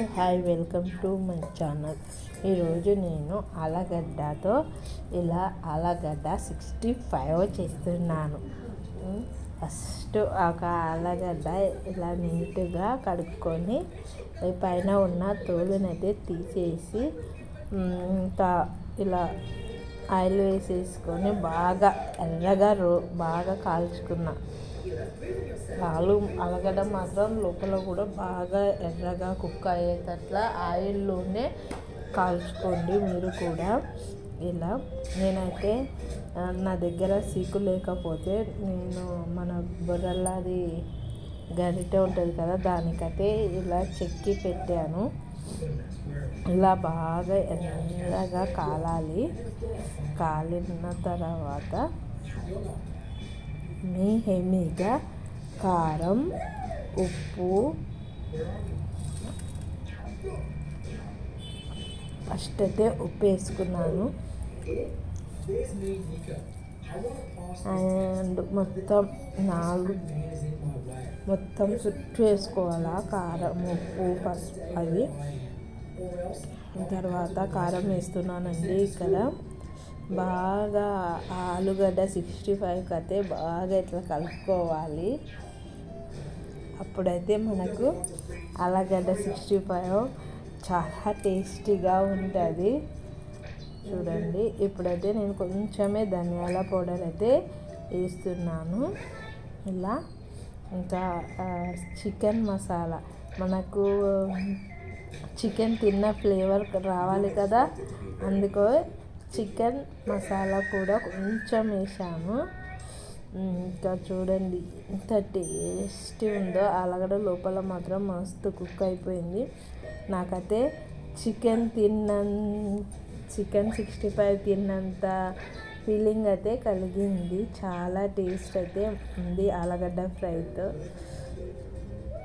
Hi, welcome to my channel. ఈరోజు నేను ఆలుగడ్డతో ఆలుగడ్డ 65 చేస్తున్నాను. ఫస్ట్ ఒక ఆలుగడ్డ ఇలా నీట్గా కడుక్కొని పైన ఉన్న తోలునైతే తీసేసి ఇలా ఆయిల్ వేసేసుకొని బాగా ఎర్రగా బాగా కాల్చుకున్నా. ఆలుగడ్డ మాత్రం లోపల కూడా బాగా ఎర్రగా కుక్ అయ్యేటట్ల ఆయిల్లోనే కాల్చుకోండి మీరు కూడా. ఇలా నేనైతే నా దగ్గర సీకు లేకపోతే నేను మన బొర్రలాది గరిటె ఉంటుంది కదా, దానికైతే ఇలా చెక్కి పెట్టాను. ఇలా బాగా ఎర్రగా కాలాలి. కాలిన తర్వాత మీగా కారం, ఉప్పు, ఫస్ట్ అయితే ఉప్పు వేసుకున్నాను. అండ్ మొత్తం చుట్టూ వేసుకోవాలా కారం, ఉప్పు, పసుపు అవి. తర్వాత కారం వేస్తున్నానండి. ఇక్కడ బాగా ఆలుగడ్డ 65 అయితే బాగా ఇట్లా కలుపుకోవాలి. అప్పుడైతే మనకు ఆలుగడ్డ 65 చాలా టేస్టీగా ఉంటుంది. చూడండి, ఇప్పుడైతే నేను కొంచెమే ధనియాల పౌడర్ అయితే వేస్తున్నాను. ఇలా ఇంకా చికెన్ మసాలా, మనకు చికెన్ తిన్న ఫ్లేవర్ రావాలి కదా, అందుకో చికెన్ మసాలా కూడా కొంచెం వేసాము. ఇంకా చూడండి ఎంత టేస్టీ ఉందో. ఆలుగడ్డ లోపల మాత్రం మస్తు కుక్ అయిపోయింది. నాకైతే చికెన్ 65 తిన్నంత ఫీలింగ్ అయితే కలిగింది. చాలా టేస్ట్ అయితే ఉంది ఆలుగడ్డ ఫ్రైతో.